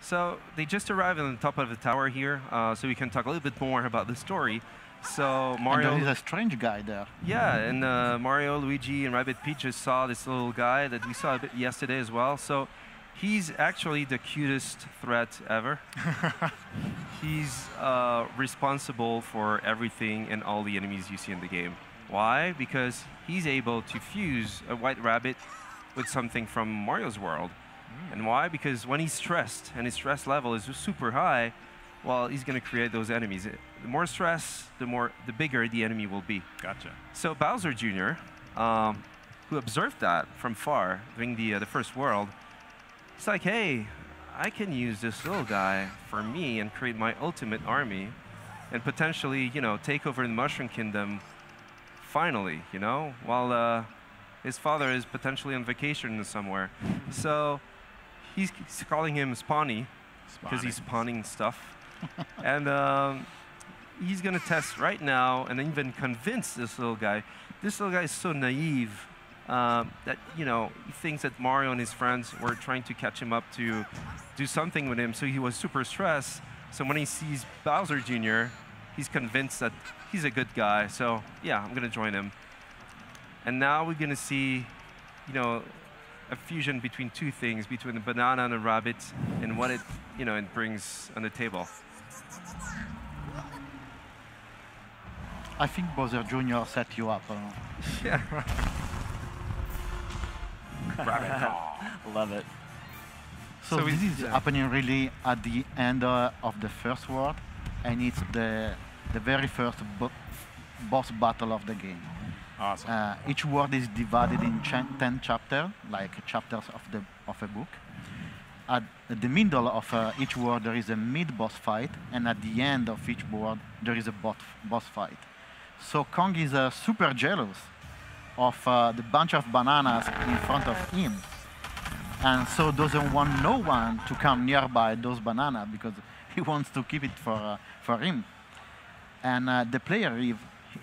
So they just arrived on the top of the tower here, so we can talk a little bit more about the story. So Mario, and there is a strange guy there. yeah, and Mario, Luigi, and Rabbid Peach just saw this little guy that we saw a bit yesterday as well. So he's actually the cutest threat ever. He's responsible for everything and all the enemies you see in the game. Why? Because he's able to fuse a white rabbit with something from Mario's world. And why? Because when he's stressed and his stress level is super high, well, he's going to create those enemies. The more stress, the bigger the enemy will be. Gotcha. So Bowser Jr., who observed that from far during the first world, he's like, hey, I can use this little guy for me and create my ultimate army and potentially, take over the Mushroom Kingdom finally, while his father is potentially on vacation somewhere. So he's calling him Spawny because he's spawning stuff. And he's going to test right now and even convince this little guy. This little guy is so naive that, he thinks that Mario and his friends were trying to catch him up to do something with him. So he was super stressed. So when he sees Bowser Jr., he's convinced that he's a good guy. So yeah, I'm going to join him. And now we're going to see, a fusion between two things, between the banana and the rabbit, and what it brings on the table. I think Bowser Jr. set you up. Yeah. Love it. So this is happening really at the end of the first world, and it's the very first boss battle of the game. Awesome. Each world is divided in 10 chapters, like chapters of a book. At the middle of each world, there is a mid-boss fight, and at the end of each world, there is a boss fight. So Kong is super jealous of the bunch of bananas in front of him, and so doesn't want no one to come nearby those bananas because he wants to keep it for him. And the player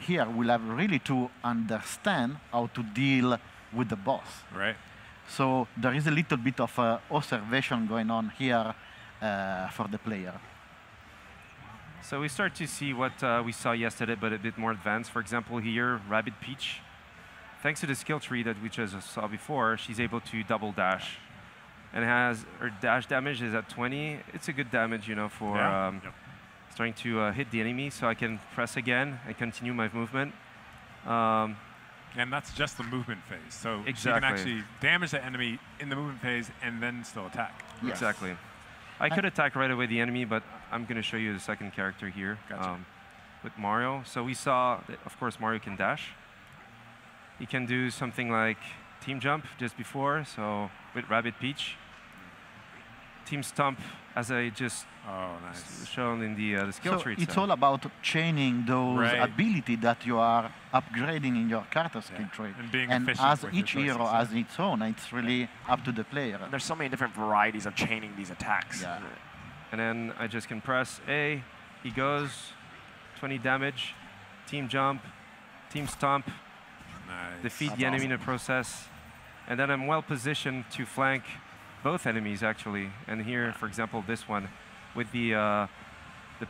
here will have really to understand how to deal with the boss. Right. So there is a little bit of observation going on here for the player. So we start to see what we saw yesterday, but a bit more advanced. For example, here, Rabbid Peach, thanks to the skill tree that we just saw before, she's able to double dash. And has her dash damage is at 20. It's a good damage, for starting to hit the enemy. So I can press again and continue my movement. And that's just the movement phase. So you can actually damage the enemy in the movement phase and then still attack. Yes. Exactly. I could attack right away the enemy, but I'm going to show you the second character here with Mario. So we saw that, of course, Mario can dash. He can do something like team jump just before, so with Rabbid Peach. Team stomp, as I just shown in the skill tree. It's all about chaining those abilities that you are upgrading in your character skill tree. And being efficient as each hero has its own, it's really up to the player. There's so many different varieties of chaining these attacks. Yeah. And then I just can press A, he goes, 20 damage, team jump, team stomp, defeat the enemy in the process. And then I'm well positioned to flank both enemies, actually. And here, for example, this one with the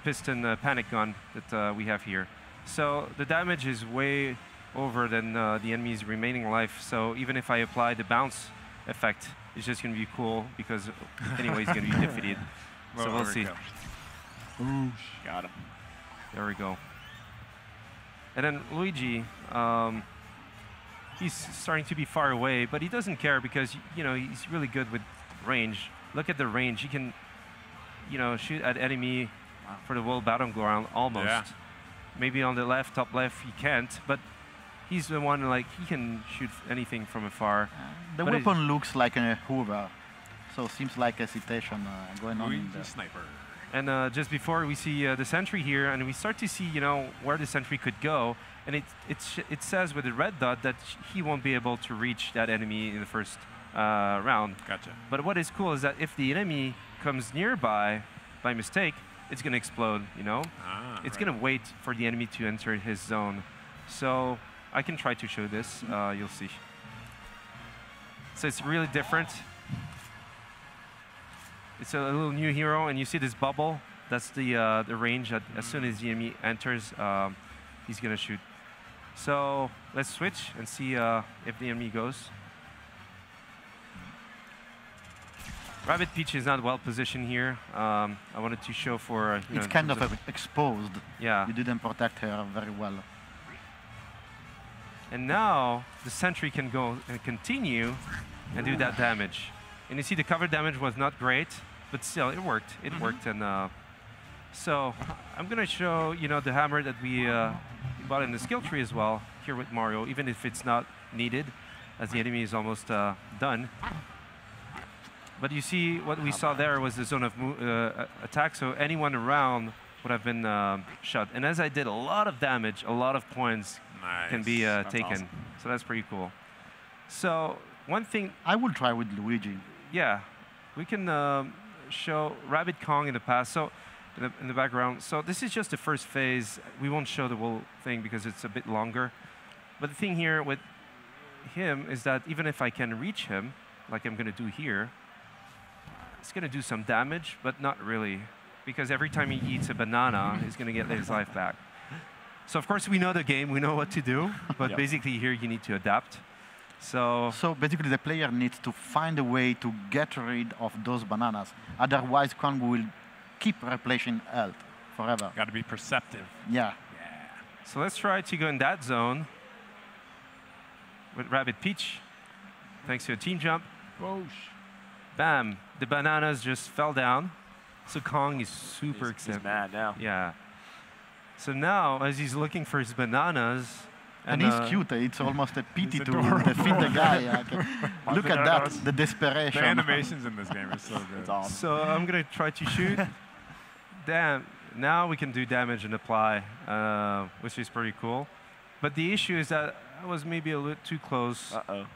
piston panic gun that we have here. So the damage is way over than the enemy's remaining life. So even if I apply the bounce effect, it's just going to be cool because anyway, he's going to be defeated. So we'll see. Ooh, got him. There we go. And then Luigi, he's starting to be far away, but he doesn't care because he's really good with range. Look at the range. He can, shoot at enemy for the world battleground almost. Yeah. Maybe on the left, top left, he can't, but he's the one he can shoot anything from afar. The weapon looks like a Hoover, so seems like a citation going on in the sniper. And just before we see the sentry here, and we start to see where the sentry could go, and it says with the red dot that he won't be able to reach that enemy in the first round. Gotcha. But what is cool is that if the enemy comes nearby by mistake, it's going to explode, it's going to wait for the enemy to enter his zone. So I can try to show this. You'll see. So it's really different. it's a little new hero, and you see this bubble. That's the range that as soon as the enemy enters, he's gonna shoot. So let's switch and see if the enemy goes. Rabbid Peach is not well positioned here. I wanted to show for it's kind of exposed. Yeah. You didn't protect her very well. And now the sentry can go and continue and do that damage. And you see the cover damage was not great, but still it worked. It worked, and so I'm gonna show the hammer that we bought in the skill tree as well here with Mario, even if it's not needed, as the enemy is almost done. But you see what we saw there was the zone of attack, so anyone around would have been shot. And as I did a lot of damage, a lot of points can be taken. Awesome. So that's pretty cool. So one thing I will try with Luigi. Yeah, we can show Rabbid Kong in the past. So in the background. So this is just the first phase. We won't show the whole thing because it's a bit longer. But the thing here with him is that even if I can reach him, like I'm going to do here, it's going to do some damage, but not really. Because every time he eats a banana, he's going to get his life back. So of course we know the game, we know what to do, but basically here you need to adapt. So basically the player needs to find a way to get rid of those bananas. Otherwise Kong will keep replenishing health forever. Got to be perceptive. Yeah. So let's try to go in that zone with Rabbid Peach, thanks to a team jump. Whoosh. Bam, the bananas just fell down. So Kong is super excited. He's mad now. Yeah. So now, as he's looking for his bananas, and he's cute. It's almost a pity to defeat the guy. Look at that, the desperation. The animations in this game are so good. It's awesome. So I'm gonna try to shoot. Damn. Now we can do damage and apply, which is pretty cool. But the issue is that I was maybe a little too close. Uh-oh.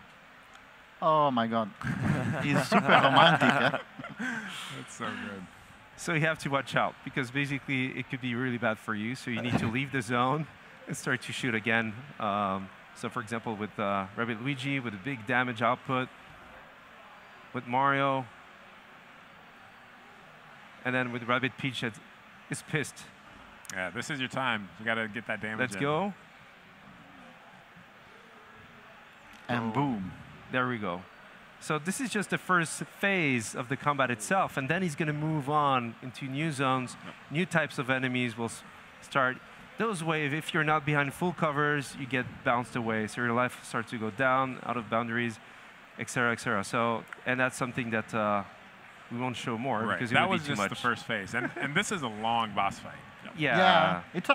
Oh my God. He's super romantic. That's so good. So you have to watch out, because basically it could be really bad for you. So you need to leave the zone and start to shoot again. So for example, with Rabbid Luigi, with a big damage output, with Mario, and then with Rabbid Peach that is pissed. Yeah, this is your time. You got to get that damage. Let's go. And boom. There we go. So this is just the first phase of the combat itself, and then he's going to move on into new zones, new types of enemies will start. Those waves, if you're not behind full covers, you get bounced away, so your life starts to go down, out of boundaries, etc., etc. So, and that's something that we won't show more because it would be too much. That was just the first phase, and this is a long boss fight. Yeah. It's